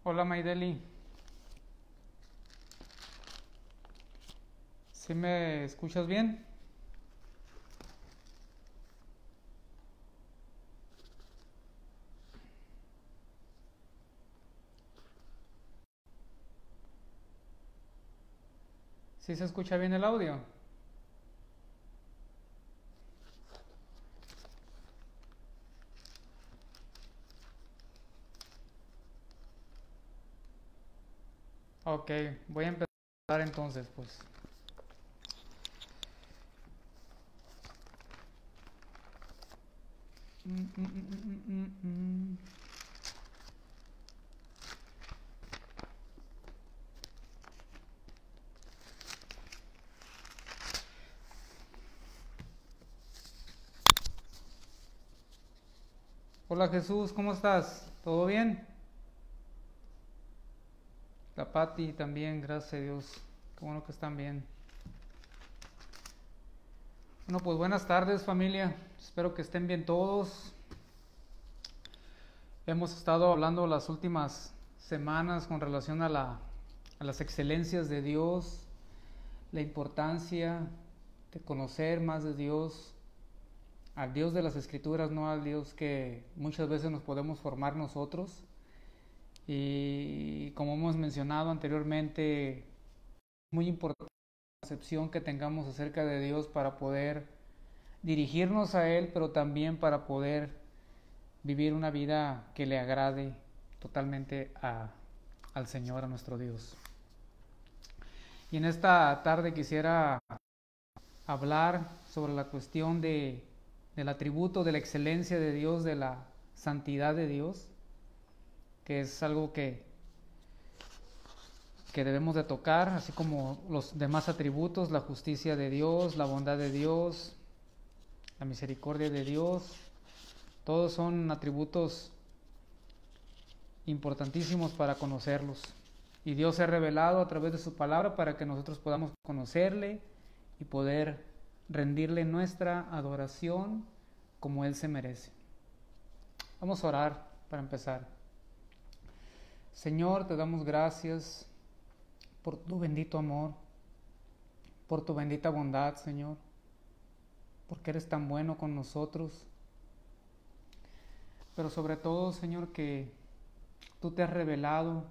Hola Maideli, ¿sí me escuchas bien? ¿Sí se escucha bien el audio? Ok, voy a empezar entonces, pues. Mm, mm, mm, mm, mm, mm. Hola Jesús, ¿cómo estás? ¿Todo bien? La Pati también, gracias a Dios. Qué bueno que están bien. Bueno, pues buenas tardes familia. Espero que estén bien todos. Hemos estado hablando las últimas semanas con relación a las excelencias de Dios, la importancia de conocer más de Dios, al Dios de las Escrituras, no al Dios que muchas veces nos podemos formar nosotros. Y como hemos mencionado anteriormente, es muy importante la concepción que tengamos acerca de Dios para poder dirigirnos a Él, pero también para poder vivir una vida que le agrade totalmente al Señor, a nuestro Dios. Y en esta tarde quisiera hablar sobre la cuestión del atributo de la excelencia de Dios, de la santidad de Dios, que es algo que debemos de tocar, así como los demás atributos, la justicia de Dios, la bondad de Dios, la misericordia de Dios. Todos son atributos importantísimos para conocerlos. Y Dios se ha revelado a través de su palabra para que nosotros podamos conocerle y poder rendirle nuestra adoración como Él se merece. Vamos a orar para empezar. Señor, te damos gracias por tu bendito amor, por tu bendita bondad, Señor, porque eres tan bueno con nosotros. Pero sobre todo, Señor, que tú te has revelado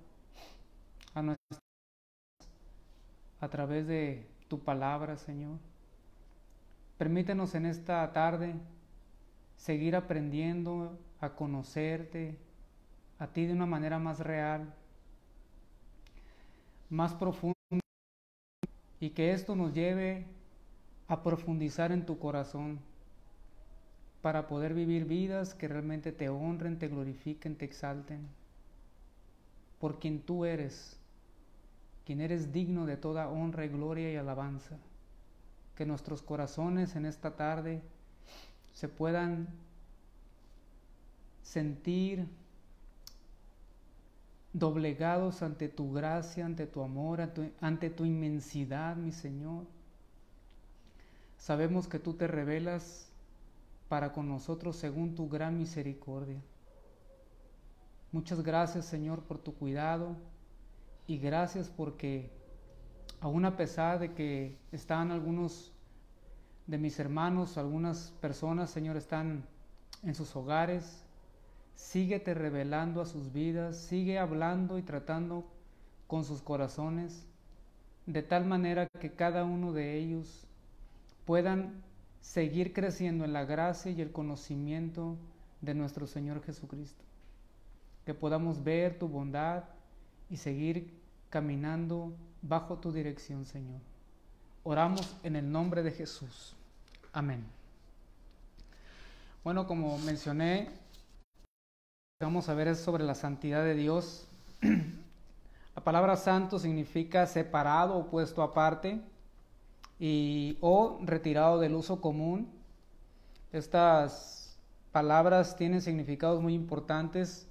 a través de tu palabra, Señor. Permítenos en esta tarde seguir aprendiendo a conocerte a ti de una manera más real, más profunda, y que esto nos lleve a profundizar en tu corazón para poder vivir vidas que realmente te honren, te glorifiquen, te exalten por quien tú eres, quien eres digno de toda honra y gloria y alabanza. Que nuestros corazones en esta tarde se puedan sentir doblegados ante tu gracia, ante tu amor, ante tu inmensidad, mi Señor. Sabemos que tú te revelas para con nosotros según tu gran misericordia. Muchas gracias, Señor, por tu cuidado, y gracias porque aún a pesar de que están algunos de mis hermanos, algunas personas, Señor, están en sus hogares, síguete revelando a sus vidas, sigue hablando y tratando con sus corazones, de tal manera que cada uno de ellos puedan seguir creciendo en la gracia y el conocimiento de nuestro Señor Jesucristo. Que podamos ver tu bondad y seguir caminando bajo tu dirección, Señor. Oramos en el nombre de Jesús. Amén. Bueno, como mencioné, lo que vamos a ver es sobre la santidad de Dios. La palabra santo significa separado o puesto aparte, o retirado del uso común. Estas palabras tienen significados muy importantes.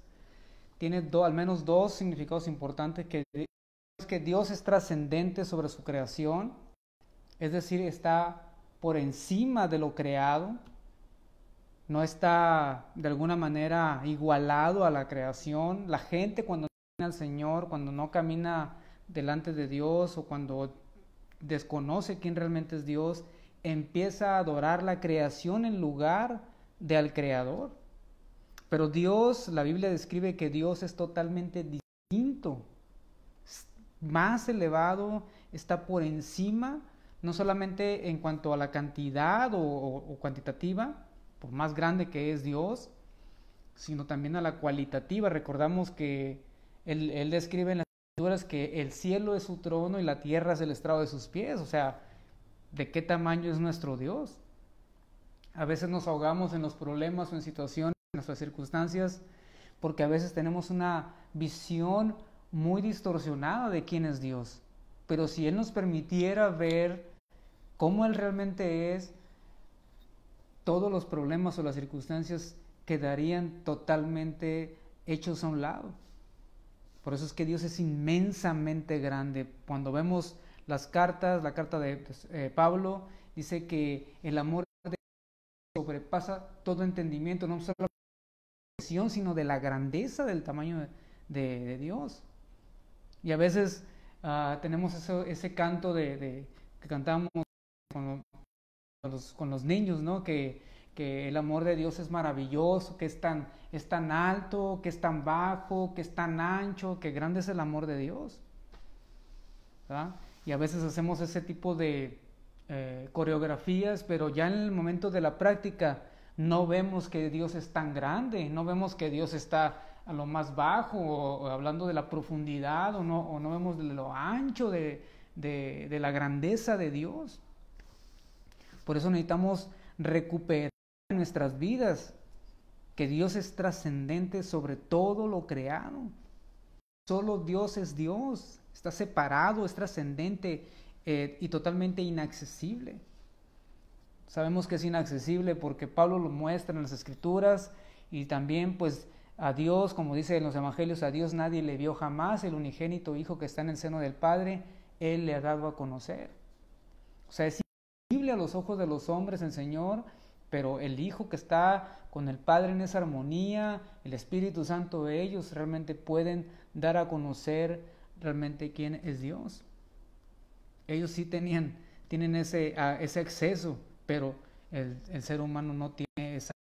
Tiene al menos dos significados importantes: que es que Dios es trascendente sobre su creación, es decir, está por encima de lo creado, no está de alguna manera igualado a la creación. La gente, cuando al Señor, cuando no camina delante de Dios o cuando desconoce quién realmente es Dios, empieza a adorar la creación en lugar de al Creador. Pero Dios, la Biblia describe que Dios es totalmente distinto, más elevado, está por encima, no solamente en cuanto a la cantidad o cuantitativa, por más grande que es Dios, sino también a la cualitativa. Recordamos que él describe en las escrituras que el cielo es su trono y la tierra es el estrado de sus pies. O sea, ¿de qué tamaño es nuestro Dios? A veces nos ahogamos en los problemas o en situaciones, en nuestras circunstancias, porque a veces tenemos una visión muy distorsionada de quién es Dios. Pero si Él nos permitiera ver cómo Él realmente es, todos los problemas o las circunstancias quedarían totalmente hechos a un lado. Por eso es que Dios es inmensamente grande. Cuando vemos las cartas, la carta de Pablo, dice que el amor de Dios sobrepasa todo entendimiento, no solo de la visión, sino de la grandeza del tamaño de Dios. Y a veces tenemos ese canto que cantamos con los niños, ¿no? Que el amor de Dios es maravilloso, que es tan alto, que es tan bajo, que es tan ancho, que grande es el amor de Dios, ¿verdad? Y a veces hacemos ese tipo de coreografías, pero ya en el momento de la práctica no vemos que Dios es tan grande, no vemos que Dios está a lo más bajo, o hablando de la profundidad, o no vemos de lo ancho de la grandeza de Dios. Por eso necesitamos recuperar en nuestras vidas que Dios es trascendente sobre todo lo creado. Solo Dios es Dios, está separado, es trascendente y totalmente inaccesible. Sabemos que es inaccesible porque Pablo lo muestra en las Escrituras, y también pues a Dios, como dice en los Evangelios, a Dios nadie le vio jamás, el unigénito Hijo que está en el seno del Padre, Él le ha dado a conocer. O sea, es invisible a los ojos de los hombres el Señor, pero el Hijo que está con el Padre en esa armonía, el Espíritu Santo, ellos realmente pueden dar a conocer realmente quién es Dios. Ellos sí tienen ese acceso, pero el ser humano no tiene esa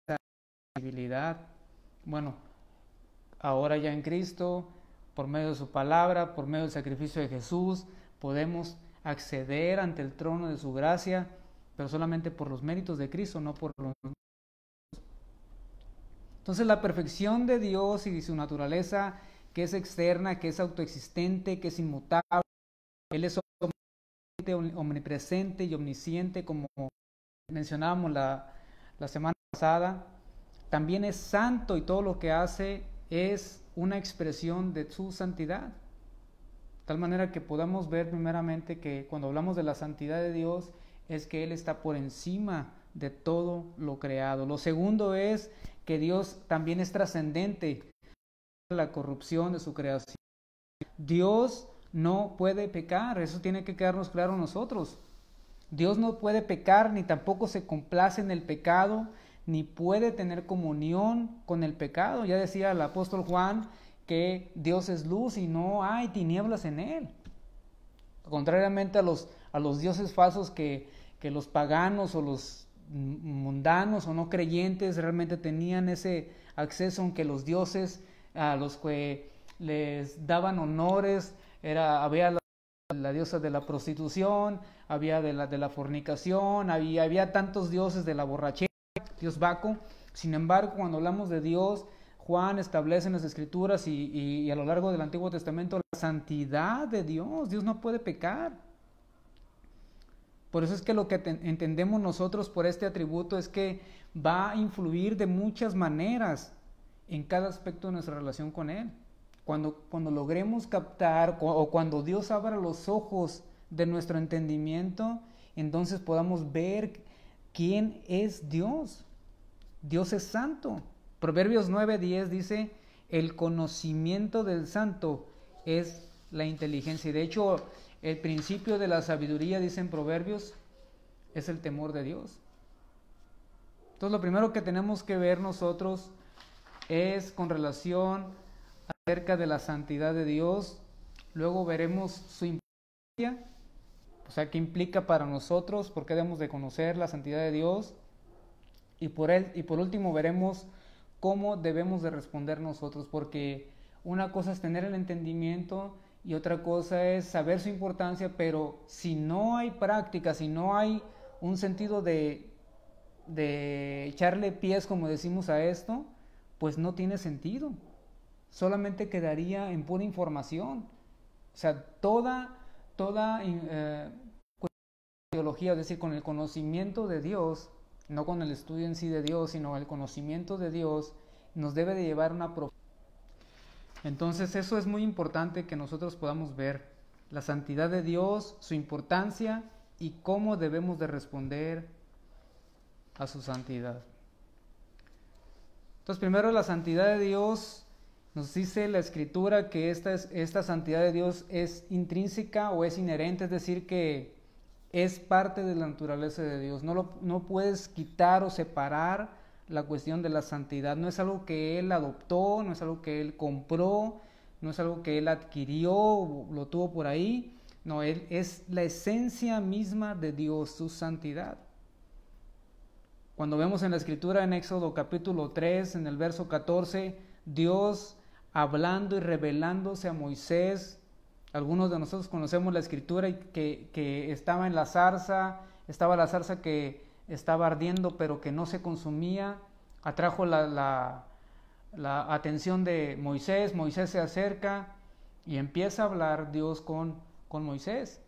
posibilidad. Bueno, ahora ya en Cristo, por medio de su palabra, por medio del sacrificio de Jesús, podemos acceder ante el trono de su gracia, pero solamente por los méritos de Cristo, no por los... Entonces la perfección de Dios y su naturaleza, que es externa, que es autoexistente, que es inmutable, Él es omnipresente y omnisciente, como mencionábamos la semana pasada. También es santo, y todo lo que hace es una expresión de su santidad. De tal manera que podamos ver primeramente que cuando hablamos de la santidad de Dios, es que Él está por encima de todo lo creado. Lo segundo es que Dios también es trascendente de la corrupción de su creación. Dios no puede pecar, eso tiene que quedarnos claro a nosotros. Dios no puede pecar, ni tampoco se complace en el pecado, ni puede tener comunión con el pecado. Ya decía el apóstol Juan que Dios es luz y no hay tinieblas en Él. Contrariamente a los dioses falsos que los paganos o los mundanos o no creyentes realmente tenían ese acceso, aunque los dioses a los que les daban honores, había la diosa de la prostitución, había de la fornicación, había tantos dioses de la borrachera, Dios Baco. Sin embargo, cuando hablamos de Dios, Juan establece en las Escrituras y a lo largo del Antiguo Testamento la santidad de Dios. Dios no puede pecar. Por eso es que lo que entendemos nosotros por este atributo es que va a influir de muchas maneras en cada aspecto de nuestra relación con Él. Cuando logremos captar o cuando Dios abra los ojos de nuestro entendimiento, entonces podamos ver quién es Dios. Dios es santo. Proverbios 9:10 dice, el conocimiento del santo es la inteligencia. Y de hecho, el principio de la sabiduría, dice en Proverbios, es el temor de Dios. Entonces, lo primero que tenemos que ver nosotros es con relación acerca de la santidad de Dios, luego veremos su importancia, o sea, qué implica para nosotros, por qué debemos de conocer la santidad de Dios, y por último veremos cómo debemos de responder nosotros, porque una cosa es tener el entendimiento y otra cosa es saber su importancia, pero si no hay práctica, si no hay un sentido de echarle pies, como decimos, a esto, pues no tiene sentido. Solamente quedaría en pura información. O sea, toda teología, es decir, con el conocimiento de Dios, no con el estudio en sí de Dios, sino el conocimiento de Dios, nos debe de llevar una profundidad. Entonces eso es muy importante que nosotros podamos ver la santidad de Dios, su importancia y cómo debemos de responder a su santidad. Entonces primero la santidad de Dios, nos dice la Escritura que esta santidad de Dios es intrínseca o es inherente, es decir, que es parte de la naturaleza de Dios. No puedes quitar o separar la cuestión de la santidad. No es algo que Él adoptó, no es algo que Él compró, no es algo que Él adquirió, lo tuvo por ahí. No, Él es la esencia misma de Dios, su santidad. Cuando vemos en la Escritura en Éxodo capítulo 3, en el verso 14, Dios hablando y revelándose a Moisés. Algunos de nosotros conocemos la Escritura y que estaba en la zarza, estaba la zarza que estaba ardiendo pero que no se consumía. Atrajo la atención de Moisés. Moisés se acerca y empieza a hablar Dios con Moisés.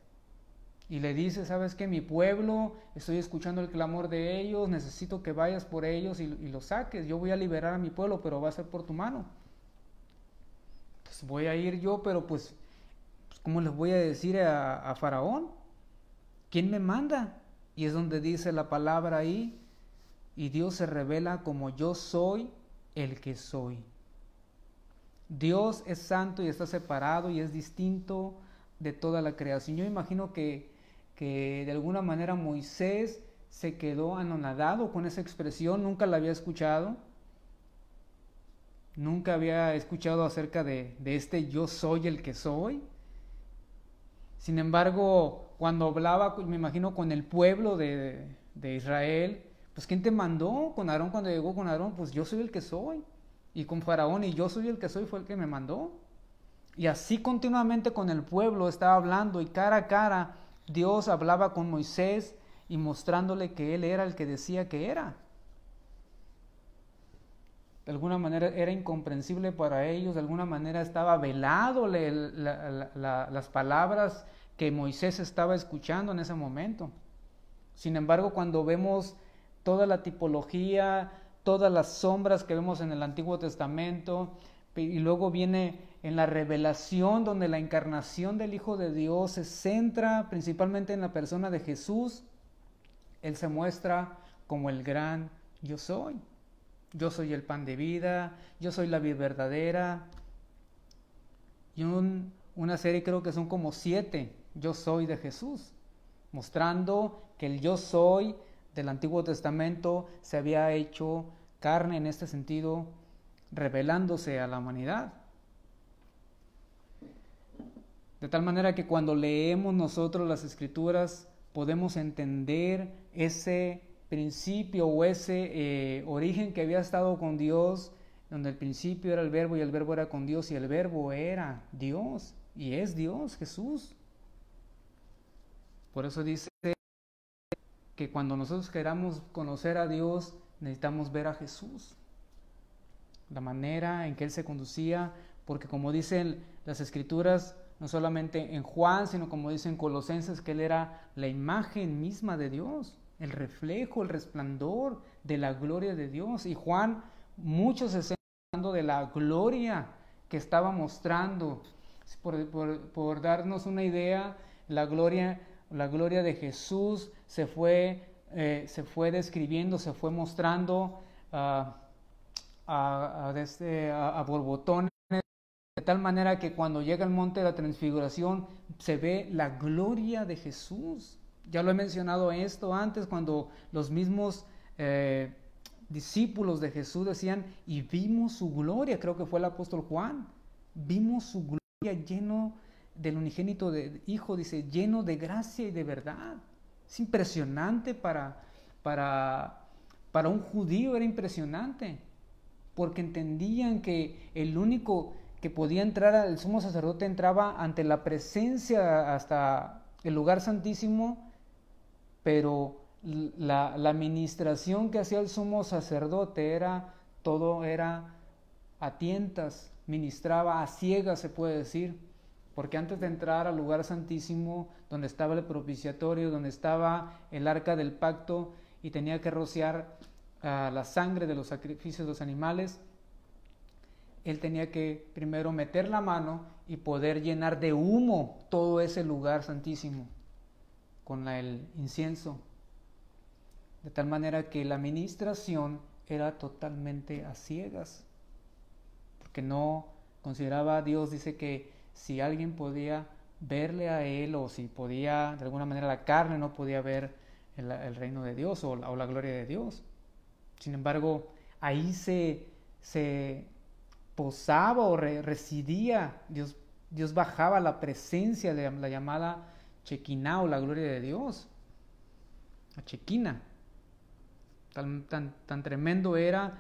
Y le dice, ¿sabes qué? Mi pueblo, estoy escuchando el clamor de ellos, necesito que vayas por ellos y los saques. Yo voy a liberar a mi pueblo, pero va a ser por tu mano. Pues voy a ir yo, pero pues ¿cómo les voy a decir a Faraón? ¿Quién me manda? Y es donde dice la palabra ahí, y Dios se revela como yo soy el que soy. Dios es santo y está separado y es distinto de toda la creación. Yo imagino que de alguna manera Moisés se quedó anonadado con esa expresión, nunca la había escuchado. Nunca había escuchado acerca de este yo soy el que soy. Sin embargo, cuando hablaba, me imagino, con el pueblo de Israel, pues ¿quién te mandó? Con Aarón, cuando llegó con Aarón, pues yo soy el que soy. Y con Faraón, y yo soy el que soy, fue el que me mandó. Y así continuamente con el pueblo estaba hablando, y cara a cara Dios hablaba con Moisés y mostrándole que Él era el que decía que era. De alguna manera era incomprensible para ellos, de alguna manera estaba velado las palabras que Moisés estaba escuchando en ese momento. Sin embargo, cuando vemos toda la tipología, todas las sombras que vemos en el Antiguo Testamento, y luego viene en la revelación donde la encarnación del Hijo de Dios se centra principalmente en la persona de Jesús, Él se muestra como el gran yo soy. Yo soy el pan de vida, yo soy la vida verdadera. Y una serie, creo que son como 7, yo soy de Jesús, mostrando que el yo soy del Antiguo Testamento se había hecho carne en este sentido, revelándose a la humanidad. De tal manera que cuando leemos nosotros las Escrituras podemos entender ese principio o ese origen que había estado con Dios, donde el principio era el verbo y el verbo era con Dios y el verbo era Dios y es Dios, Jesús. Por eso dice que cuando nosotros queramos conocer a Dios necesitamos ver a Jesús, la manera en que Él se conducía, porque como dicen las Escrituras, no solamente en Juan, sino como dicen Colosenses, que Él era la imagen misma de Dios, el reflejo, el resplandor de la gloria de Dios. Y Juan, muchos están hablando de la gloria que estaba mostrando. Por darnos una idea, la gloria de Jesús se fue describiendo, se fue mostrando a borbotones, de tal manera que cuando llega el monte de la transfiguración se ve la gloria de Jesús. Ya lo he mencionado esto antes, cuando los mismos discípulos de Jesús decían, y vimos su gloria, creo que fue el apóstol Juan, vimos su gloria lleno del unigénito de Hijo, dice, lleno de gracia y de verdad. Es impresionante para un judío, era impresionante, porque entendían que el único que podía entrar, el sumo sacerdote entraba ante la presencia hasta el lugar santísimo, pero la administración que hacía el sumo sacerdote todo era a tientas, ministraba a ciegas, se puede decir, porque antes de entrar al lugar santísimo, donde estaba el propiciatorio, donde estaba el arca del pacto, y tenía que rociar la sangre de los sacrificios de los animales, él tenía que primero meter la mano y poder llenar de humo todo ese lugar santísimo con el incienso, de tal manera que la administración era totalmente a ciegas, porque no consideraba, Dios dice que si alguien podía verle a él, o si podía, de alguna manera la carne no podía ver el reino de Dios o la gloria de Dios. Sin embargo, ahí se posaba o residía, Dios bajaba la presencia de la llamada Shekinah o la gloria de Dios, la Shekinah. Tan tremendo era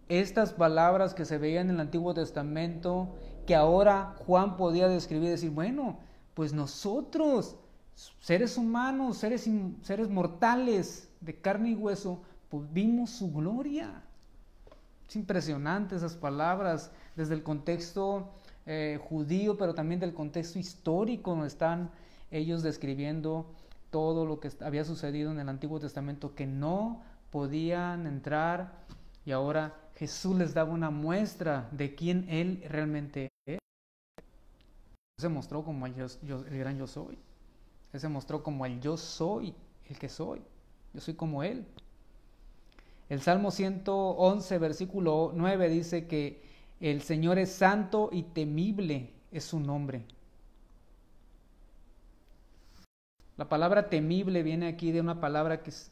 estas palabras que se veían en el Antiguo Testamento, que ahora Juan podía describir y decir, bueno, pues nosotros, seres humanos, seres mortales de carne y hueso, pues vimos su gloria. Es impresionante esas palabras, desde el contexto judío, pero también del contexto histórico, donde están ellos describiendo todo lo que había sucedido en el Antiguo Testamento, que no podían entrar, y ahora Jesús les daba una muestra de quién Él realmente es. Se mostró como el gran yo soy. Él se mostró como el yo soy, el que soy. Yo soy como Él. El Salmo 111, versículo 9 dice que el Señor es santo y temible es su nombre. La palabra temible viene aquí de una palabra que se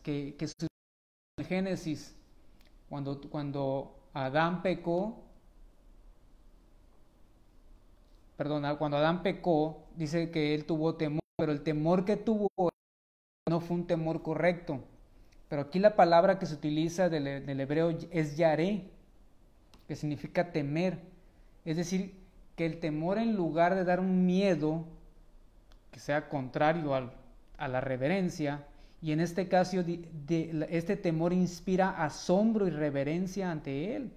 en Génesis, cuando Adán pecó, cuando Adán pecó, dice que él tuvo temor, pero el temor que tuvo no fue un temor correcto. Pero aquí la palabra que se utiliza del hebreo es yaré, que significa temer. Es decir, que el temor, en lugar de dar un miedo que sea contrario a la reverencia, y en este caso este temor inspira asombro y reverencia ante Él.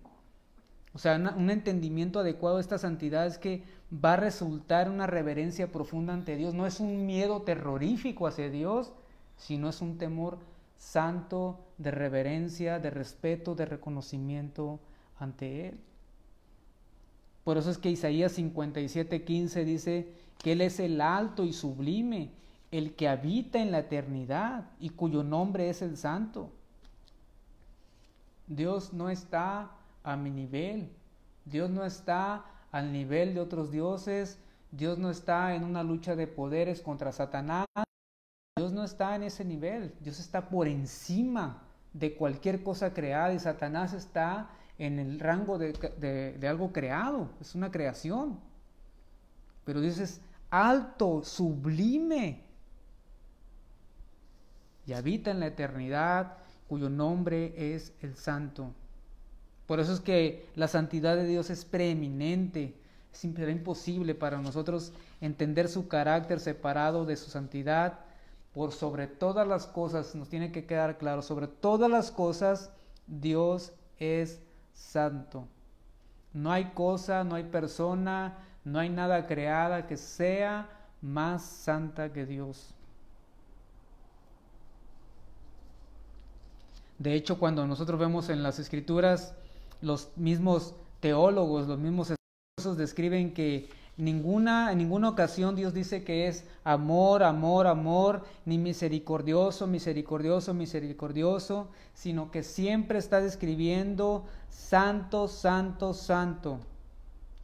O sea, un entendimiento adecuado de esta santidad es que va a resultar una reverencia profunda ante Dios. No es un miedo terrorífico hacia Dios, sino es un temor santo, de reverencia, de respeto, de reconocimiento ante Él. Por eso es que Isaías 57:15 dice que Él es el alto y sublime, el que habita en la eternidad y cuyo nombre es el Santo. Dios no está a mi nivel, Dios no está al nivel de otros dioses, Dios no está en una lucha de poderes contra Satanás, Dios no está en ese nivel, Dios está por encima de cualquier cosa creada, y Satanás está en el rango de algo creado, es una creación. Pero Dios es alto, sublime, y habita en la eternidad, cuyo nombre es el Santo. Por eso es que la santidad de Dios es preeminente. Será imposible para nosotros entender su carácter separado de su santidad. Por sobre todas las cosas, nos tiene que quedar claro, sobre todas las cosas, Dios es santo. No hay cosa, no hay persona, no hay nada creada que sea más santa que Dios. De hecho, cuando nosotros vemos en las Escrituras, los mismos teólogos, los mismos estudiosos describen que en ninguna ocasión Dios dice que es amor, amor, amor, ni misericordioso, misericordioso, misericordioso, sino que siempre está describiendo santo, santo, santo,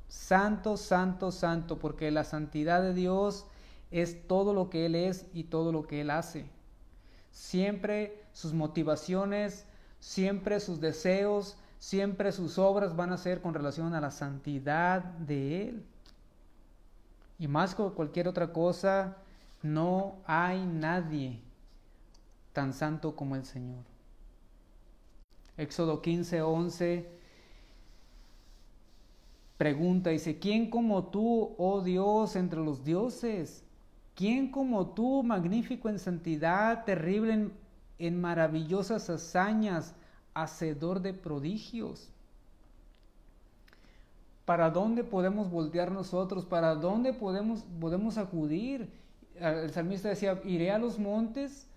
santo, santo, santo, porque la santidad de Dios es todo lo que Él es y todo lo que Él hace. Siempre sus motivaciones, siempre sus deseos, siempre sus obras van a ser con relación a la santidad de Él. Y más que cualquier otra cosa, no hay nadie tan santo como el Señor. Éxodo 15:11 pregunta, dice, ¿quién como tú, oh Dios, entre los dioses? ¿Quién como tú, magnífico en santidad, terrible en maravillosas hazañas, hacedor de prodigios? ¿Para dónde podemos voltear nosotros? ¿Para dónde podemos acudir? El salmista decía, iré a los montes.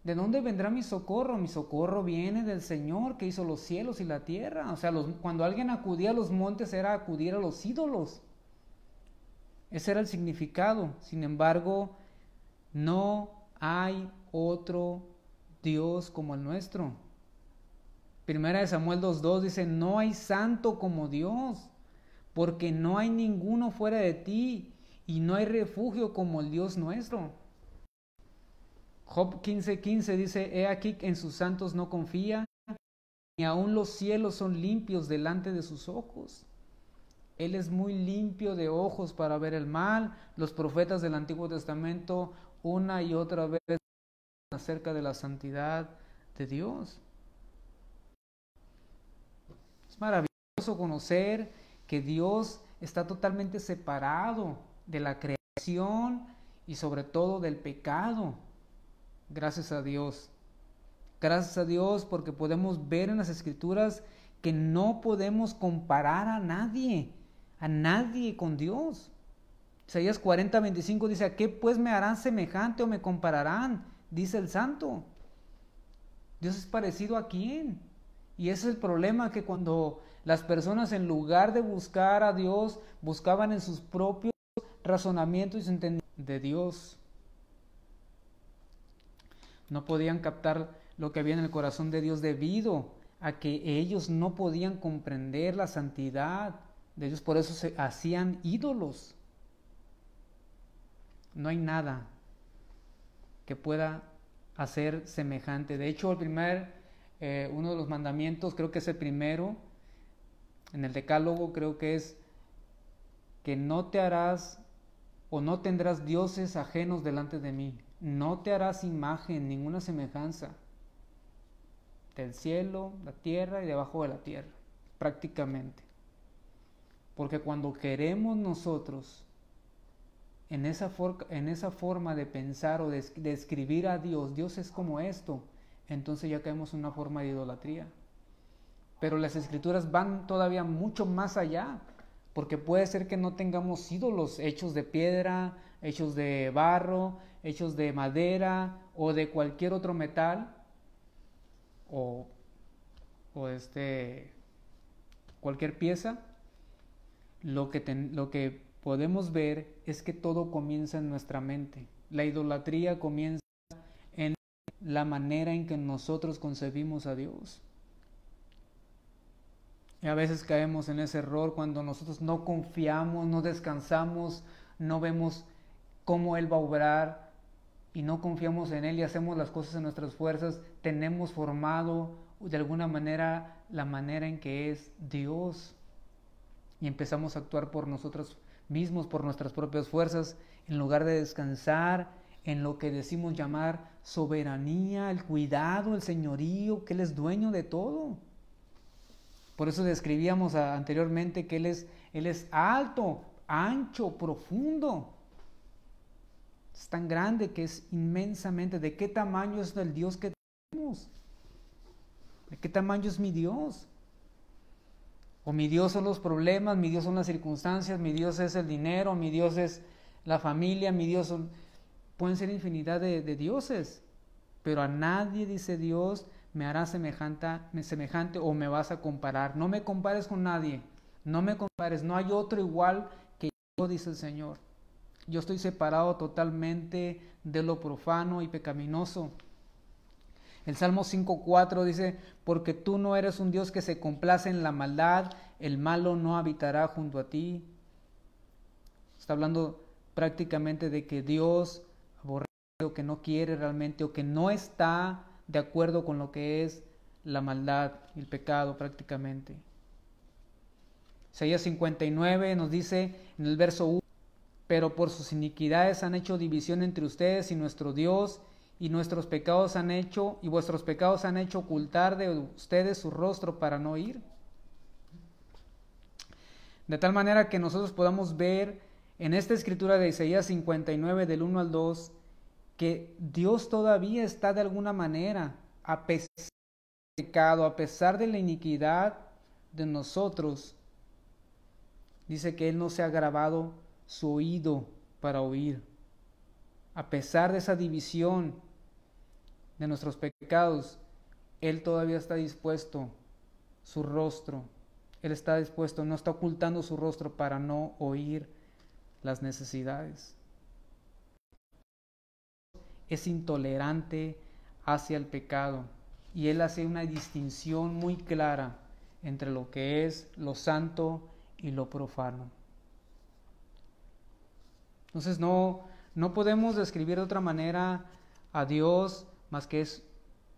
¿De dónde vendrá mi socorro? Mi socorro viene del Señor que hizo los cielos y la tierra. O sea, cuando alguien acudía a los montes era acudir a los ídolos. Ese era el significado. Sin embargo, no hay otro Dios como el nuestro. Primera de Samuel 2:2 dice, no hay santo como Dios, porque no hay ninguno fuera de ti, y no hay refugio como el Dios nuestro. Job 15:15 dice, he aquí que en sus santos no confía, ni aun los cielos son limpios delante de sus ojos. Él es muy limpio de ojos para ver el mal. Los profetas del Antiguo Testamento una y otra vez acerca de la santidad de Dios. Es maravilloso conocer que Dios está totalmente separado de la creación y sobre todo del pecado. Gracias a Dios. Gracias a Dios porque podemos ver en las Escrituras que no podemos comparar a nadie con Dios. Isaías 40:25 dice, ¿a qué pues me harán semejante o me compararán? Dice el santo. Dios es parecido a quién. Y ese es el problema, que cuando las personas en lugar de buscar a Dios, buscaban en sus propios razonamientos y su entendimiento de Dios. No podían captar lo que había en el corazón de Dios debido a que ellos no podían comprender la santidad de Dios. Por eso se hacían ídolos. No hay nada que pueda hacer semejante. De hecho, uno de los mandamientos, creo que es el primero, en el Decálogo creo que es que no te harás o no tendrás dioses ajenos delante de mí. No te harás imagen, ninguna semejanza del cielo, la tierra y debajo de la tierra, prácticamente. Porque cuando queremos nosotros en esa forma de pensar o de escribir a Dios, Dios es como esto, entonces ya caemos en una forma de idolatría. Pero las Escrituras van todavía mucho más allá, porque puede ser que no tengamos ídolos hechos de piedra, hechos de barro, hechos de madera o de cualquier otro metal o cualquier pieza. Lo que podemos ver es que todo comienza en nuestra mente. La idolatría comienza en la manera en que nosotros concebimos a Dios. Y a veces caemos en ese error cuando nosotros no confiamos, no descansamos, no vemos cómo Él va a obrar y no confiamos en Él y hacemos las cosas en nuestras fuerzas. Tenemos formado de alguna manera la manera en que es Dios y empezamos a actuar por nosotros mismos, por nuestras propias fuerzas, en lugar de descansar en lo que decimos llamar soberanía, el cuidado, el señorío, que Él es dueño de todo. Por eso describíamos anteriormente que Él es alto, ancho, profundo. Es tan grande que es inmensamente. ¿De qué tamaño es el Dios que tenemos? ¿De qué tamaño es mi Dios? O mi Dios son los problemas, mi Dios son las circunstancias, mi Dios es el dinero, mi Dios es la familia, mi Dios pueden ser infinidad de dioses. Pero a nadie, dice Dios, me hará semejante o me vas a comparar. No me compares con nadie, no me compares, no hay otro igual que yo, dice el Señor. Yo estoy separado totalmente de lo profano y pecaminoso. El Salmo 5:4 dice, porque tú no eres un Dios que se complace en la maldad, el malo no habitará junto a ti. Está hablando prácticamente de que Dios aborrece o que no quiere realmente o que no está de acuerdo con lo que es la maldad y el pecado prácticamente. Isaías 59 nos dice en el verso 1, pero por sus iniquidades han hecho división entre ustedes y nuestro Dios, y vuestros pecados han hecho ocultar de ustedes su rostro para no oír. De tal manera que nosotros podamos ver en esta escritura de Isaías 59 del 1 al 2 que Dios todavía está de alguna manera, a pesar del pecado, a pesar de la iniquidad de nosotros, dice que Él no se ha grabado su oído para oír. A pesar de esa división de nuestros pecados, Él todavía está dispuesto, su rostro, Él está dispuesto, no está ocultando su rostro para no oír las necesidades. Es intolerante hacia el pecado y Él hace una distinción muy clara entre lo que es lo santo y lo profano. Entonces no podemos describir de otra manera a Dios más que es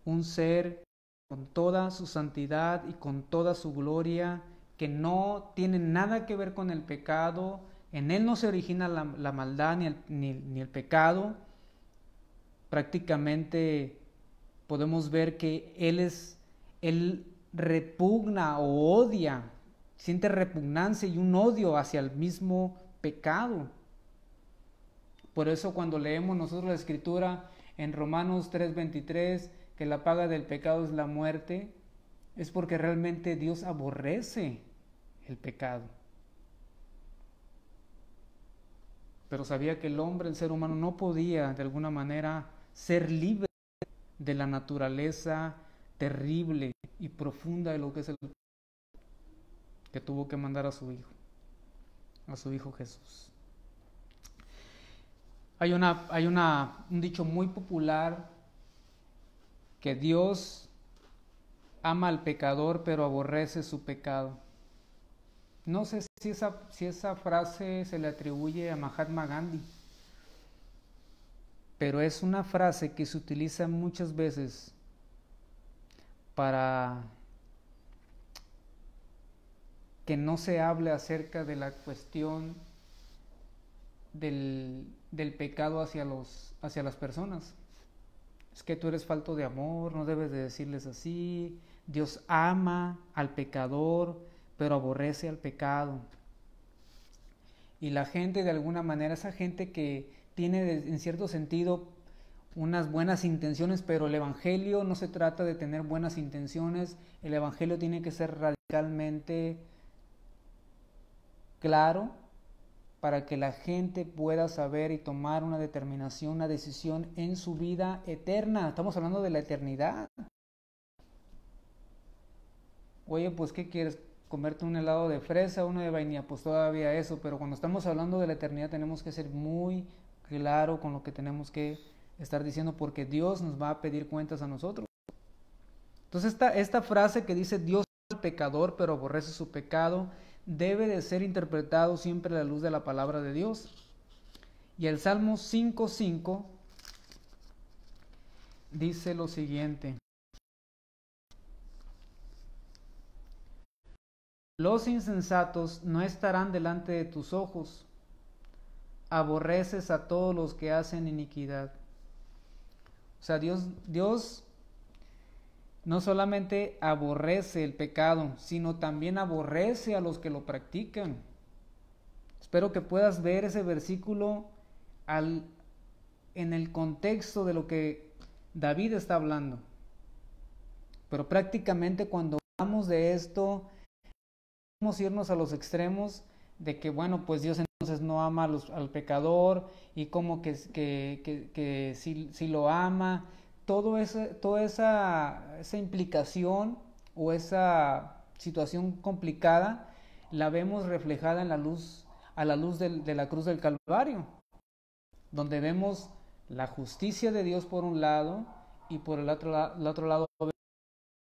un ser con toda su santidad y con toda su gloria, que no tiene nada que ver con el pecado. En Él no se origina la maldad ni el pecado. Prácticamente podemos ver que Él repugna o odia, siente repugnancia y un odio hacia el mismo pecado. Por eso cuando leemos nosotros la escritura en Romanos 3:23, que la paga del pecado es la muerte, es porque realmente Dios aborrece el pecado. Pero sabía que el hombre, el ser humano, no podía de alguna manera ser libre de la naturaleza terrible y profunda de lo que es el pecado, que tuvo que mandar a su hijo Jesús. Hay un dicho muy popular que Dios ama al pecador pero aborrece su pecado. No sé si esa frase se le atribuye a Mahatma Gandhi, pero es una frase que se utiliza muchas veces para que no se hable acerca de la cuestión del pecado hacia las personas. Es que tú eres falto de amor, no debes de decirles así. Dios ama al pecador, pero aborrece al pecado. Y la gente, de alguna manera, esa gente que tiene en cierto sentido unas buenas intenciones, pero el evangelio no se trata de tener buenas intenciones. El evangelio tiene que ser radicalmente claro para que la gente pueda saber y tomar una determinación, una decisión en su vida eterna. Estamos hablando de la eternidad. Oye, pues ¿qué quieres? ¿Comerte un helado de fresa, uno de vainilla? Pues todavía eso, pero cuando estamos hablando de la eternidad tenemos que ser muy claro con lo que tenemos que estar diciendo, porque Dios nos va a pedir cuentas a nosotros. Entonces esta frase que dice Dios ama al pecador pero aborrece su pecado, debe de ser interpretado siempre a la luz de la palabra de Dios. Y el Salmo 5:5 dice lo siguiente: los insensatos no estarán delante de tus ojos, aborreces a todos los que hacen iniquidad. O sea, Dios no solamente aborrece el pecado, sino también aborrece a los que lo practican. Espero que puedas ver ese versículo en el contexto de lo que David está hablando. Pero prácticamente cuando hablamos de esto, podemos irnos a los extremos de que, bueno, pues Dios entonces no ama al pecador, y como que si lo ama. Toda esa implicación o esa situación complicada la vemos reflejada a la luz de la cruz del Calvario, donde vemos la justicia de Dios por un lado y por el otro lado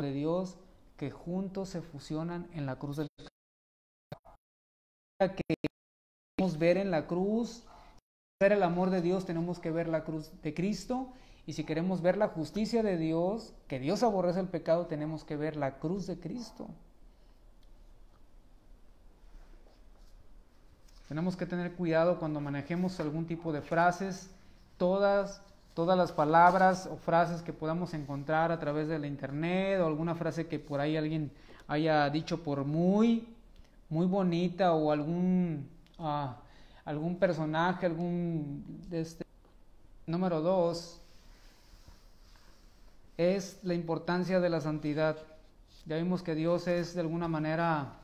de Dios, que juntos se fusionan en la cruz del Calvario. Que podemos ver en la cruz, ver el amor de Dios, tenemos que ver la cruz de Cristo, Y si queremos ver la justicia de Dios, que Dios aborrece el pecado, tenemos que ver la cruz de Cristo. Tenemos que tener cuidado cuando manejemos algún tipo de frases, todas las palabras o frases que podamos encontrar a través de la internet, o alguna frase que por ahí alguien haya dicho por muy bonita, o algún personaje, Número 2 es la importancia de la santidad. Ya vimos que Dios es de alguna manera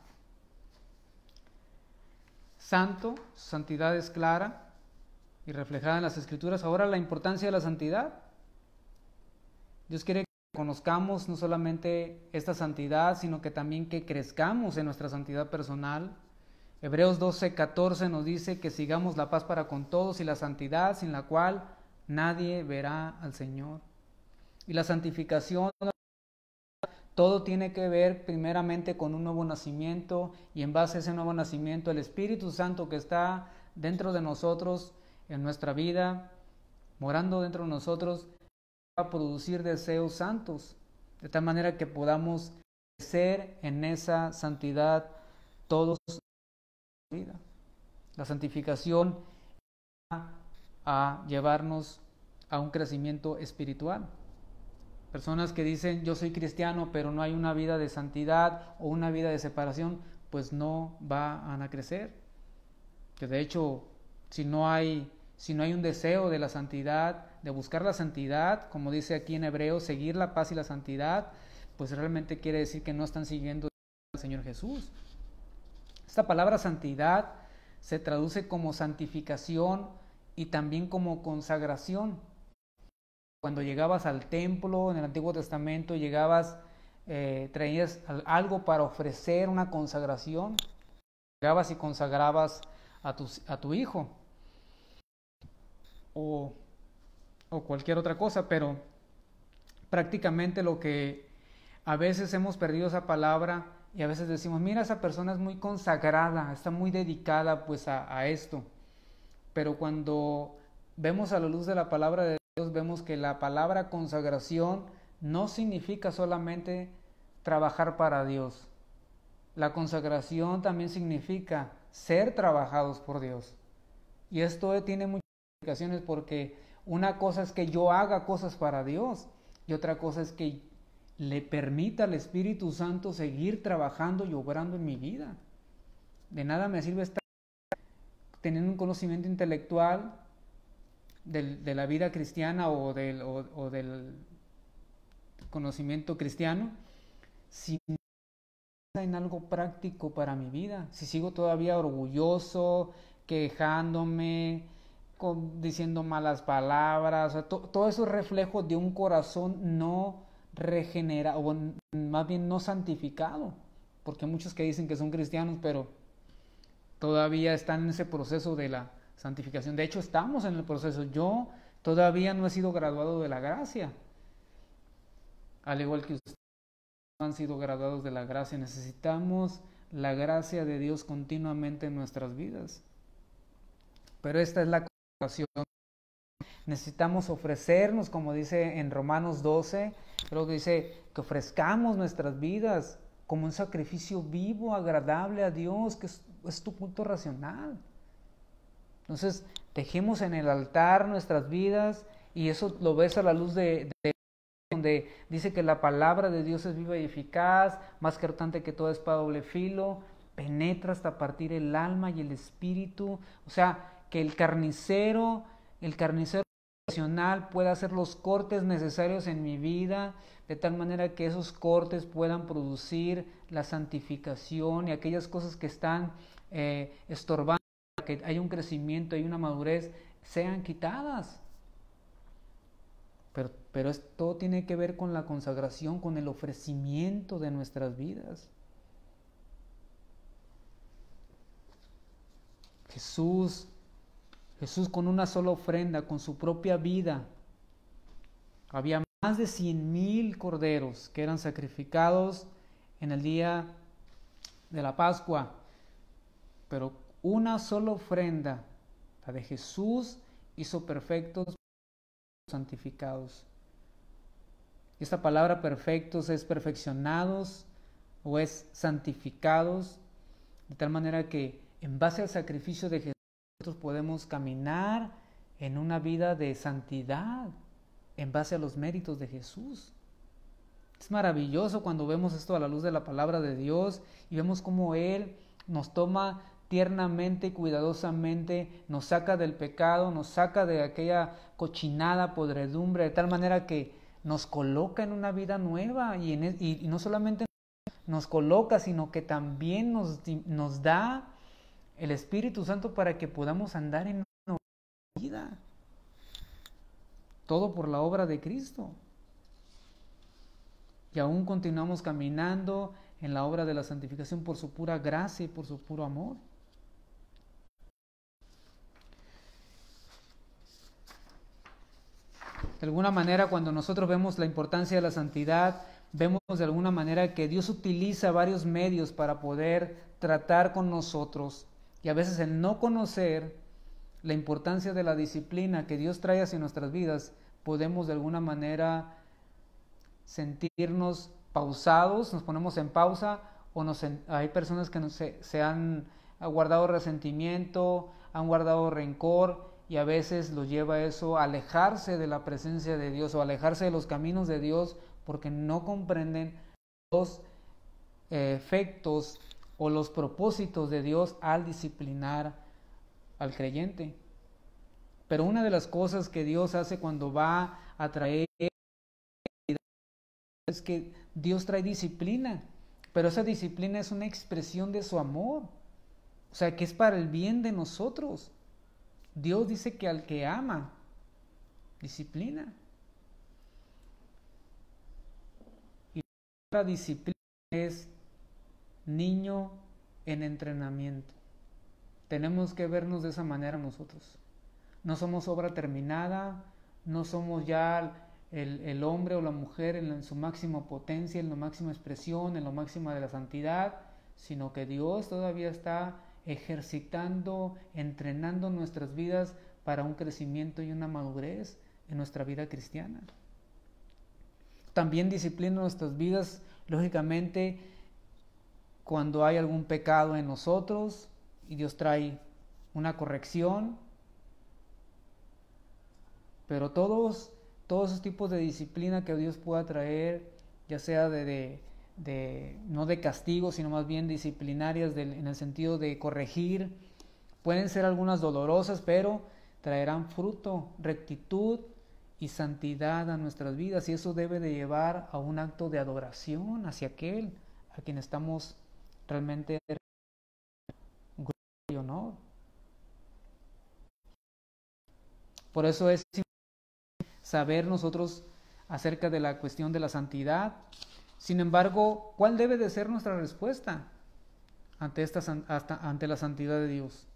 santo, su santidad es clara y reflejada en las Escrituras. Ahora la importancia de la santidad. Dios quiere que conozcamos no solamente esta santidad, sino que también que crezcamos en nuestra santidad personal. Hebreos 12:14 nos dice que sigamos la paz para con todos y la santidad, sin la cual nadie verá al Señor. Y la santificación, todo tiene que ver primeramente con un nuevo nacimiento, y en base a ese nuevo nacimiento el Espíritu Santo que está dentro de nosotros, en nuestra vida, morando dentro de nosotros, va a producir deseos santos, de tal manera que podamos crecer en esa santidad todos en la vida. La santificación va a llevarnos a un crecimiento espiritual. Personas que dicen yo soy cristiano, pero no hay una vida de santidad o una vida de separación, pues no van a crecer. Que de hecho, si no hay un deseo de la santidad, de buscar la santidad, como dice aquí en Hebreos, seguir la paz y la santidad, pues realmente quiere decir que no están siguiendo al Señor Jesús. Esta palabra santidad se traduce como santificación y también como consagración. Cuando llegabas al templo en el Antiguo Testamento, traías algo para ofrecer una consagración, llegabas y consagrabas a tu hijo o cualquier otra cosa, pero prácticamente lo que a veces hemos perdido esa palabra, y a veces decimos, mira, esa persona es muy consagrada, está muy dedicada pues a esto, pero cuando vemos a la luz de la palabra de Dios, vemos que la palabra consagración no significa solamente trabajar para Dios. La consagración también significa ser trabajados por Dios. Y esto tiene muchas implicaciones, porque una cosa es que yo haga cosas para Dios y otra cosa es que le permita al Espíritu Santo seguir trabajando y obrando en mi vida. De nada me sirve estar teniendo un conocimiento intelectual de la vida cristiana o del conocimiento cristiano si no está en algo práctico para mi vida, si sigo todavía orgulloso, quejándome, diciendo malas palabras, o sea, todo eso es reflejo de un corazón no regenerado, o más bien no santificado, porque hay muchos que dicen que son cristianos, pero todavía están en ese proceso de la santificación. De hecho, estamos en el proceso. Yo todavía no he sido graduado de la gracia, al igual que ustedes no han sido graduados de la gracia. Necesitamos la gracia de Dios continuamente en nuestras vidas. Pero esta es la consagración. Necesitamos ofrecernos, como dice en Romanos 12, creo que dice que ofrezcamos nuestras vidas como un sacrificio vivo, agradable a Dios, que es tu culto racional. Entonces, dejemos en el altar nuestras vidas, y eso lo ves a la luz de donde dice que la palabra de Dios es viva y eficaz, más cortante que toda espada de doble filo, penetra hasta partir el alma y el espíritu. O sea, que el carnicero racional pueda hacer los cortes necesarios en mi vida, de tal manera que esos cortes puedan producir la santificación y aquellas cosas que están estorbando, que hay un crecimiento, hay una madurez, sean quitadas. Pero todo tiene que ver con la consagración, con el ofrecimiento de nuestras vidas. Jesús con una sola ofrenda, con su propia vida, había más de 100,000 corderos que eran sacrificados en el día de la Pascua, pero una sola ofrenda, la de Jesús, hizo perfectos santificados. Esta palabra perfectos es perfeccionados o es santificados, de tal manera que en base al sacrificio de Jesús nosotros podemos caminar en una vida de santidad en base a los méritos de Jesús. Es maravilloso cuando vemos esto a la luz de la palabra de Dios y vemos cómo Él nos toma tiernamente y cuidadosamente, nos saca del pecado, nos saca de aquella cochinada, podredumbre, de tal manera que nos coloca en una vida nueva y no solamente nos coloca, sino que también nos da el Espíritu Santo para que podamos andar en una vida. Todo por la obra de Cristo. Y aún continuamos caminando en la obra de la santificación por su pura gracia y por su puro amor. De alguna manera, cuando nosotros vemos la importancia de la santidad, vemos de alguna manera que Dios utiliza varios medios para poder tratar con nosotros. Y a veces el no conocer la importancia de la disciplina que Dios trae hacia nuestras vidas, podemos de alguna manera sentirnos pausados, nos ponemos en pausa, o hay personas que se han guardado resentimiento, han guardado rencor, y a veces los lleva eso a alejarse de la presencia de Dios o alejarse de los caminos de Dios porque no comprenden los efectos o los propósitos de Dios al disciplinar al creyente. Pero una de las cosas que Dios hace cuando va a traer es que Dios trae disciplina, pero esa disciplina es una expresión de su amor, o sea, que es para el bien de nosotros. Dios dice que al que ama, disciplina. Y la disciplina es niño en entrenamiento. Tenemos que vernos de esa manera nosotros. No somos obra terminada, no somos ya el hombre o la mujer en su máxima potencia, en la máxima expresión, en lo máxima de la santidad, sino que Dios todavía está ejercitando, entrenando nuestras vidas para un crecimiento y una madurez en nuestra vida cristiana. También disciplina nuestras vidas, lógicamente, cuando hay algún pecado en nosotros y Dios trae una corrección. Pero todos esos tipos de disciplina que Dios pueda traer, ya sea no de castigo, sino más bien disciplinarias en el sentido de corregir, pueden ser algunas dolorosas, pero traerán fruto, rectitud y santidad a nuestras vidas, y eso debe de llevar a un acto de adoración hacia aquel a quien estamos realmente gloria y honor. Por eso es saber nosotros acerca de la cuestión de la santidad. Sin embargo, ¿cuál debe de ser nuestra respuesta ante la santidad de Dios?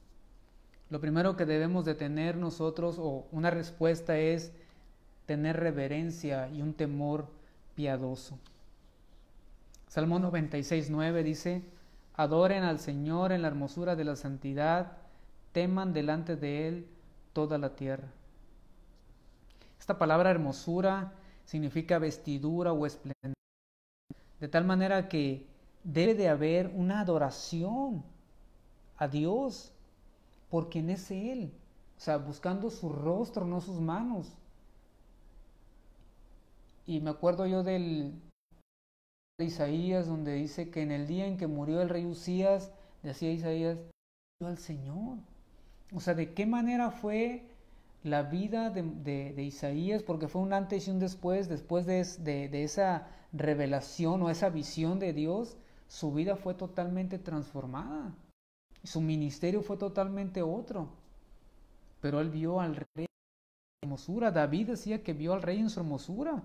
Lo primero que debemos de tener nosotros, o una respuesta, es tener reverencia y un temor piadoso. Salmo 96:9 dice: adoren al Señor en la hermosura de la santidad, teman delante de Él toda la tierra. Esta palabra hermosura significa vestidura o esplendor, de tal manera que debe de haber una adoración a Dios por quien es Él, o sea, buscando su rostro, no sus manos. Y me acuerdo yo de Isaías, donde dice que en el día en que murió el rey Usías, decía Isaías, al Señor. O sea, ¿de qué manera fue la vida de Isaías? Porque fue un antes y un después de esa revelación o esa visión de Dios. Su vida fue totalmente transformada, su ministerio fue totalmente otro, pero él vio al rey en su hermosura. David decía que vio al rey en su hermosura.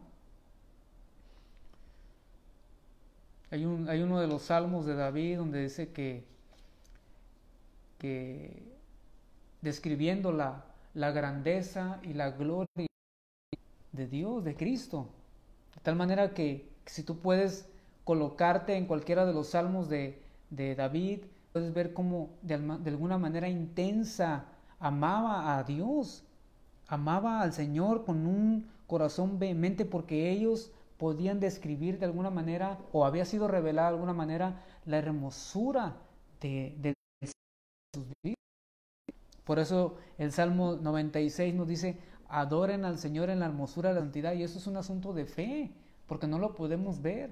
Hay uno de los salmos de David donde dice que describiendo la grandeza y la gloria de Dios, de Cristo, de tal manera que si tú puedes colocarte en cualquiera de los salmos de David, puedes ver cómo de alguna manera intensa amaba a Dios, amaba al Señor con un corazón vehemente porque ellos podían describir de alguna manera, o había sido revelada de alguna manera, la hermosura de sus vidas. Por eso el Salmo 96 nos dice, adoren al Señor en la hermosura de la santidad, y eso es un asunto de fe, porque no lo podemos ver.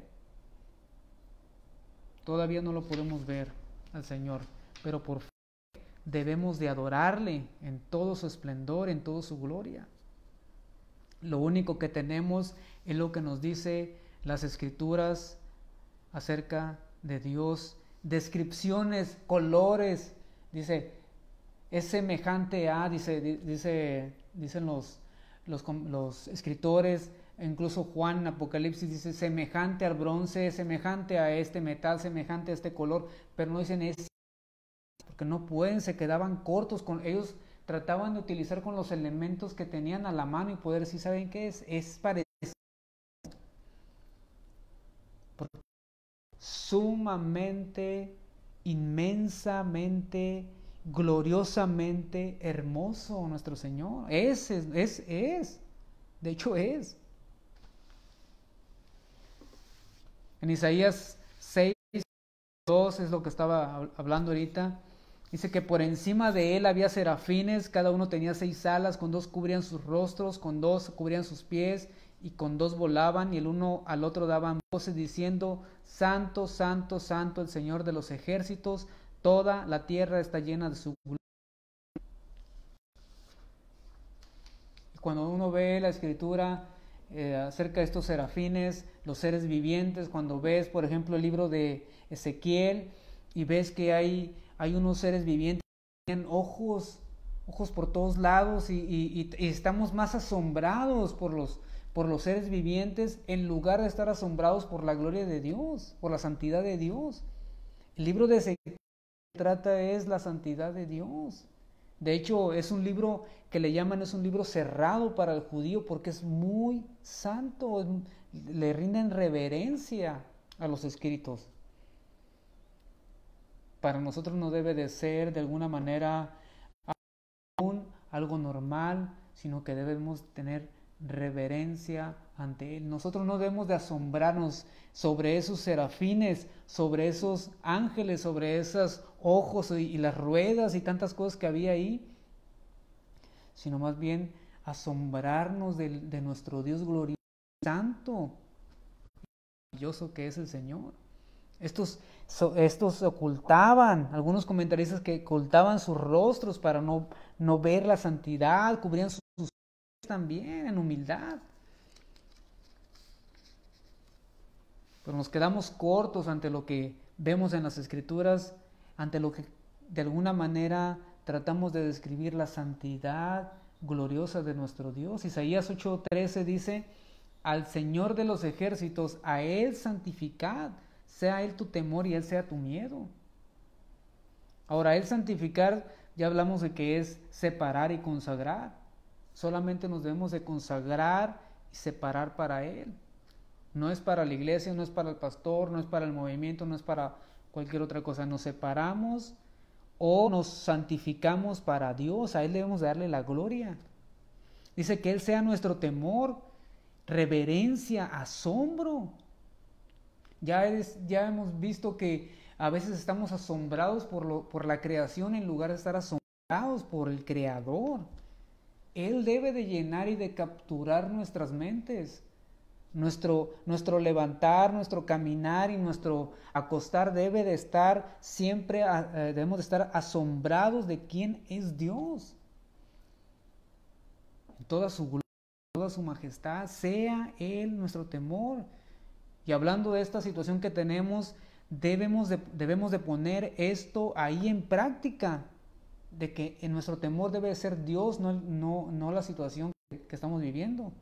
Todavía no lo podemos ver al Señor, pero por fe debemos de adorarle en todo su esplendor, en toda su gloria. Lo único que tenemos es lo que nos dice las Escrituras acerca de Dios, descripciones, colores. Dice, es semejante a, dicen los escritores, incluso Juan en Apocalipsis dice, semejante al bronce, semejante a este metal, semejante a este color, pero no dicen es, porque no pueden, se quedaban cortos con ellos. Trataban de utilizar con los elementos que tenían a la mano y poder decir, ¿saben qué es? Es parecido. Sumamente, inmensamente, gloriosamente hermoso nuestro Señor. Es. De hecho es. En Isaías 6:2 es lo que estaba hablando ahorita. Dice que por encima de él había serafines, cada uno tenía 6 alas, con 2 cubrían sus rostros, con 2 cubrían sus pies, y con 2 volaban, y el uno al otro daban voces diciendo, Santo, Santo, Santo, el Señor de los ejércitos, toda la tierra está llena de su gloria. Cuando uno ve la escritura acerca de estos serafines, los seres vivientes, cuando ves, por ejemplo, el libro de Ezequiel, y ves que hay unos seres vivientes que tienen ojos por todos lados, y estamos más asombrados por los seres vivientes en lugar de estar asombrados por la gloria de Dios, por la santidad de Dios. El libro de Ezequiel trata es la santidad de Dios. De hecho, es un libro que le llaman, es un libro cerrado para el judío porque es muy santo, le rinden reverencia a los escritos. Para nosotros no debe de ser de alguna manera algo normal, sino que debemos tener reverencia ante Él. Nosotros no debemos de asombrarnos sobre esos serafines, sobre esos ángeles, sobre esos ojos y las ruedas y tantas cosas que había ahí, sino más bien asombrarnos de nuestro Dios glorioso, santo, maravilloso que es el Señor. Estos ocultaban, algunos comentaristas que ocultaban sus rostros para no ver la santidad, cubrían sus también en humildad. Pero nos quedamos cortos ante lo que vemos en las Escrituras, ante lo que de alguna manera tratamos de describir la santidad gloriosa de nuestro Dios. Isaías 8:13 dice, al Señor de los ejércitos, a Él santificad, sea Él tu temor y Él sea tu miedo. Ahora, Él santificar, ya hablamos de que es separar y consagrar. Solamente nos debemos de consagrar y separar para Él. No es para la iglesia, no es para el pastor, no es para el movimiento, no es para cualquier otra cosa. Nos separamos o nos santificamos para Dios. A Él debemos darle la gloria. Dice que Él sea nuestro temor, reverencia, asombro. Ya hemos visto que a veces estamos asombrados por la creación en lugar de estar asombrados por el Creador. Él debe de llenar y de capturar nuestras mentes. Nuestro levantar, nuestro caminar y nuestro acostar debe de estar siempre, debemos de estar asombrados de quién es Dios. En toda su gloria, toda su majestad, sea Él nuestro temor. Y hablando de esta situación que tenemos, debemos de poner esto ahí en práctica, de que en nuestro temor debe ser Dios, no la situación que estamos viviendo.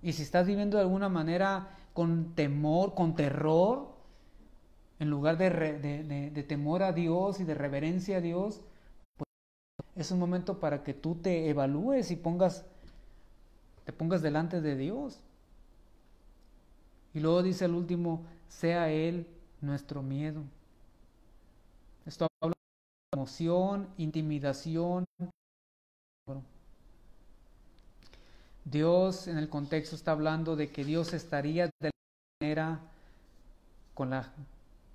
Y si estás viviendo de alguna manera con temor, con terror, en lugar de temor a Dios y de reverencia a Dios, pues es un momento para que tú te evalúes y te pongas delante de Dios. Y luego dice el último, sea Él nuestro miedo. Esto habla de emoción, intimidación. Dios en el contexto está hablando de que Dios estaría de la manera con la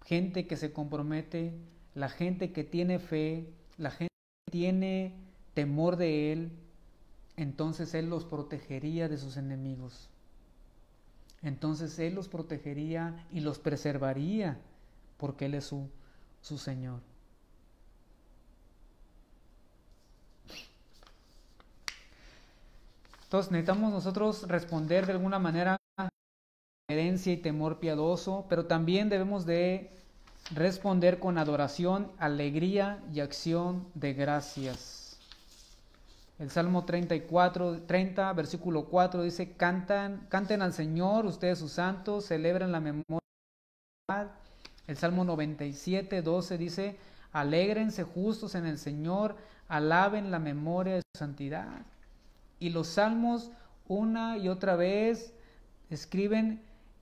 gente que se compromete, la gente que tiene fe, la gente que tiene temor de Él. Entonces Él los protegería de sus enemigos. Entonces Él los protegería y los preservaría porque Él es su Señor. Entonces necesitamos nosotros responder de alguna manera con reverencia y temor piadoso, pero también debemos de responder con adoración, alegría y acción de gracias. El Salmo 30, versículo 4 dice: canten al Señor, ustedes sus santos, celebren la memoria. El Salmo 97, 12 dice: alégrense justos en el Señor, alaben la memoria de su santidad. Y los salmos una y otra vez escriben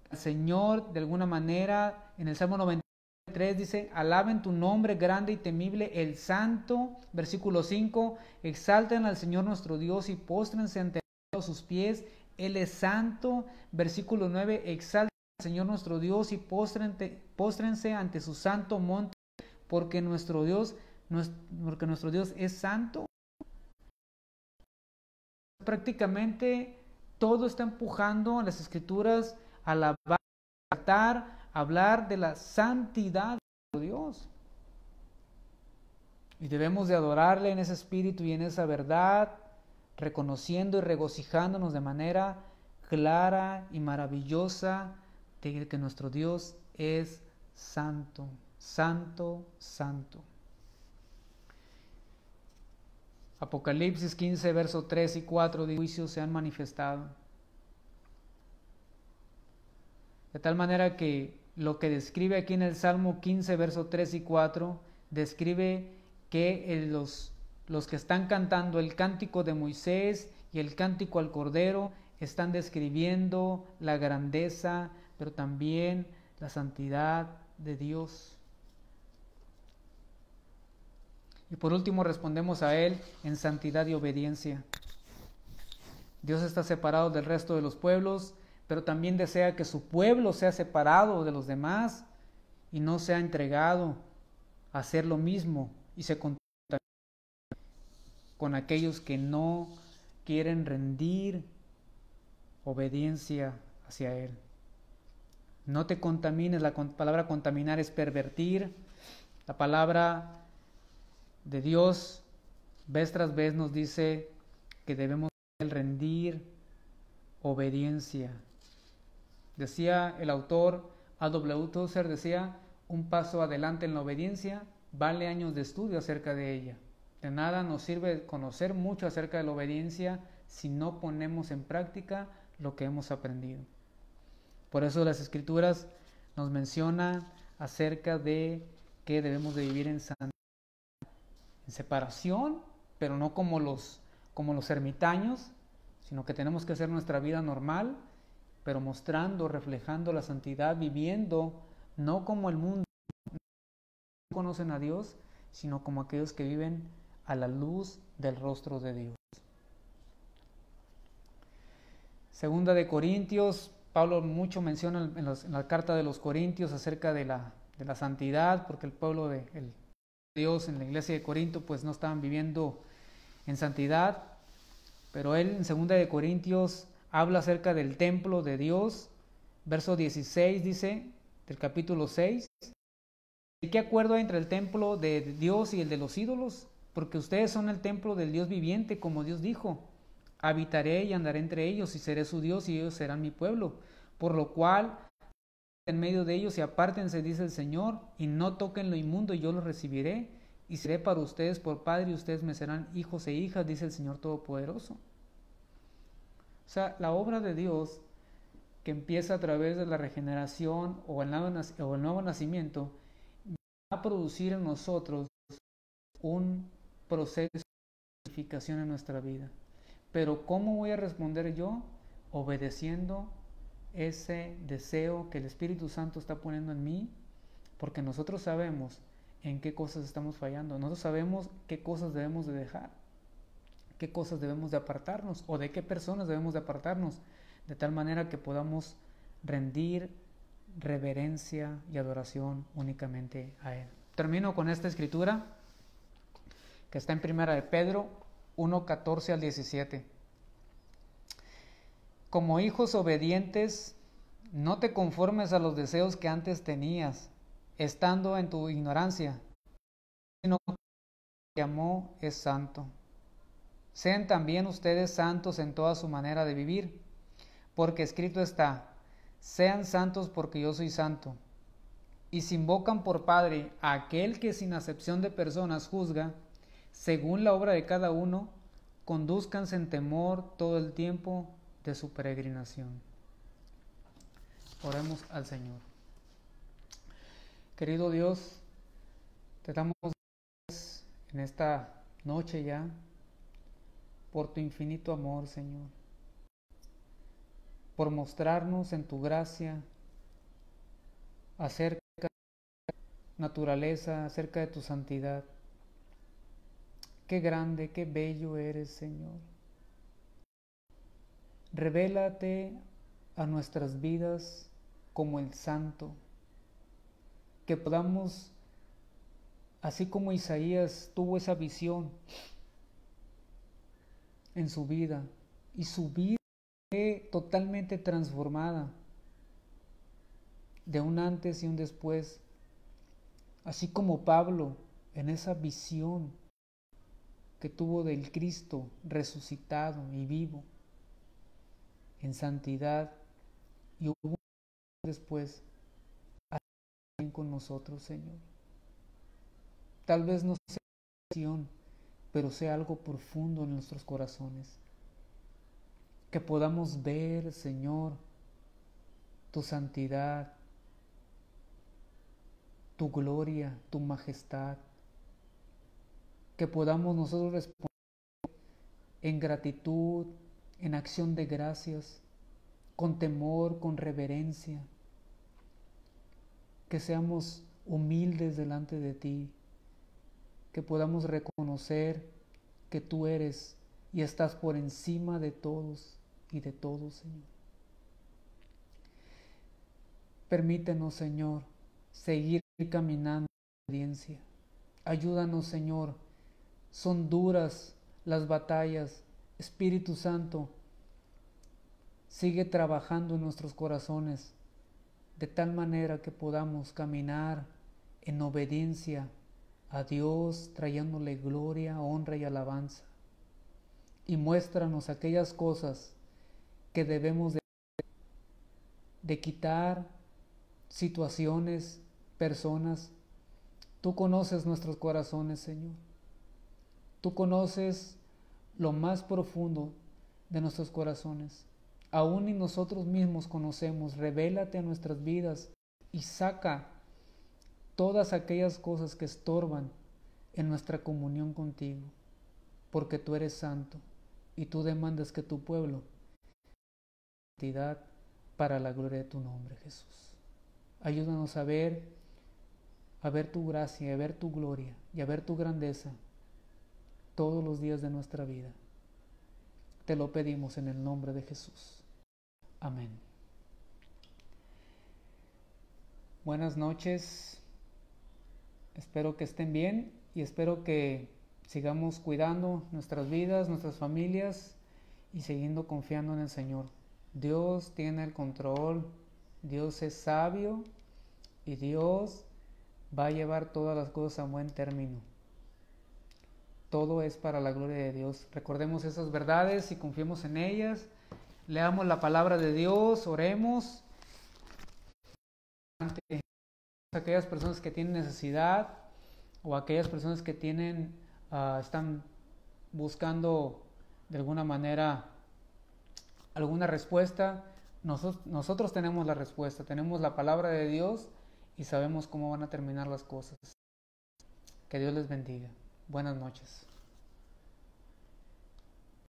al Señor de alguna manera. En el Salmo 93 dice: alaben tu nombre grande y temible, el santo. Versículo 5: exalten al Señor nuestro Dios y póstrense ante sus pies, Él es santo. Versículo 9: exalten al Señor nuestro Dios y póstrense ante su santo monte, porque nuestro Dios es santo. Prácticamente todo está empujando a las Escrituras a hablar de la santidad de Dios. Y debemos de adorarle en ese espíritu y en esa verdad, reconociendo y regocijándonos de manera clara y maravillosa de que nuestro Dios es santo, santo, santo. Apocalipsis 15, verso 3 y 4, de juicios se han manifestado. De tal manera que lo que describe aquí en el Salmo 15, verso 3 y 4, describe que los que están cantando el cántico de Moisés y el cántico al Cordero están describiendo la grandeza, pero también la santidad de Dios. Y por último respondemos a Él en santidad y obediencia. Dios está separado del resto de los pueblos, pero también desea que su pueblo sea separado de los demás y no sea entregado a hacer lo mismo y se contamine con aquellos que no quieren rendir obediencia hacia Él. No te contamines, la palabra contaminar es pervertir. La palabra de Dios vez tras vez nos dice que debemos rendir obediencia. Decía el autor A.W. Tozer, decía: un paso adelante en la obediencia vale años de estudio acerca de ella. De nada nos sirve conocer mucho acerca de la obediencia si no ponemos en práctica lo que hemos aprendido. Por eso las Escrituras nos mencionan acerca de que debemos de vivir en santidad, en separación, pero no como los ermitaños, sino que tenemos que hacer nuestra vida normal, pero mostrando, reflejando la santidad, viviendo no como el mundo, no conocen a Dios, sino como aquellos que viven a la luz del rostro de Dios. Segunda de Corintios, Pablo mucho menciona en la carta de los Corintios acerca de la santidad, porque el pueblo de Dios en la iglesia de Corinto pues no estaban viviendo en santidad, pero él en segunda de Corintios habla acerca del templo de Dios. Verso 16 dice del capítulo 6: ¿qué acuerdo hay entre el templo de Dios y el de los ídolos? Porque ustedes son el templo del Dios viviente, como Dios dijo: habitaré y andaré entre ellos y seré su Dios y ellos serán mi pueblo. Por lo cual en medio de ellos y apártense, dice el Señor, y no toquen lo inmundo, y yo los recibiré y seré para ustedes por padre y ustedes me serán hijos e hijas, dice el Señor Todopoderoso. O sea, la obra de Dios que empieza a través de la regeneración o el nuevo nacimiento va a producir en nosotros un proceso de santificación en nuestra vida. Pero ¿cómo voy a responder yo? Obedeciendo ese deseo que el Espíritu Santo está poniendo en mí, porque nosotros sabemos en qué cosas estamos fallando, nosotros sabemos qué cosas debemos de dejar. qué cosas debemos de apartarnos o de qué personas debemos de apartarnos, de tal manera que podamos rendir reverencia y adoración únicamente a Él. Termino con esta escritura que está en Primera de Pedro 1:14 al 17. Como hijos obedientes, no te conformes a los deseos que antes tenías, estando en tu ignorancia, sino que el que llamó es santo. Sean también ustedes santos en toda su manera de vivir, porque escrito está: sean santos porque yo soy santo. Y si invocan por Padre a aquel que sin acepción de personas juzga, según la obra de cada uno, condúzcanse en temor todo el tiempo de su peregrinación. Oremos al Señor. Querido Dios, te damos gracias en esta noche ya por tu infinito amor, Señor, por mostrarnos en tu gracia acerca de tu naturaleza, acerca de tu santidad. Qué grande, qué bello eres, Señor. Revélate a nuestras vidas como el santo, que podamos, así como Isaías tuvo esa visión en su vida, y su vida fue totalmente transformada, de un antes y un después, así como Pablo en esa visión que tuvo del Cristo resucitado y vivo, en santidad, y hubo después, así con nosotros, Señor. Tal vez no sea visión, pero sea algo profundo en nuestros corazones. Que podamos ver, Señor, tu santidad, tu gloria, tu majestad. Que podamos nosotros responder en gratitud, en acción de gracias, con temor, con reverencia. Que seamos humildes delante de ti. Que podamos reconocer que tú eres y estás por encima de todos y de todos, Señor. Permítenos, Señor, seguir caminando en obediencia. Ayúdanos, Señor. Son duras las batallas. Espíritu Santo, sigue trabajando en nuestros corazones de tal manera que podamos caminar en obediencia a Dios, trayéndole gloria, honra y alabanza. Y muéstranos aquellas cosas que debemos de quitar, situaciones, personas. Tú conoces nuestros corazones, Señor. Tú conoces lo más profundo de nuestros corazones. Aún ni nosotros mismos conocemos. Revélate a nuestras vidas y saca todas aquellas cosas que estorban en nuestra comunión contigo, porque tú eres santo y tú demandas que tu pueblo santidad para la gloria de tu nombre, Jesús. Ayúdanos a ver tu gracia, a ver tu gloria y a ver tu grandeza todos los días de nuestra vida. Te lo pedimos en el nombre de Jesús. Amén. Buenas noches. Espero que estén bien y espero que sigamos cuidando nuestras vidas, nuestras familias y siguiendo confiando en el Señor. Dios tiene el control, Dios es sabio y Dios va a llevar todas las cosas a buen término. Todo es para la gloria de Dios. Recordemos esas verdades y confiemos en ellas. Leamos la palabra de Dios, oremos. Ante aquellas personas que tienen necesidad o aquellas personas que están buscando de alguna manera alguna respuesta, nosotros tenemos la respuesta, tenemos la palabra de Dios y sabemos cómo van a terminar las cosas. Que Dios les bendiga. Buenas noches.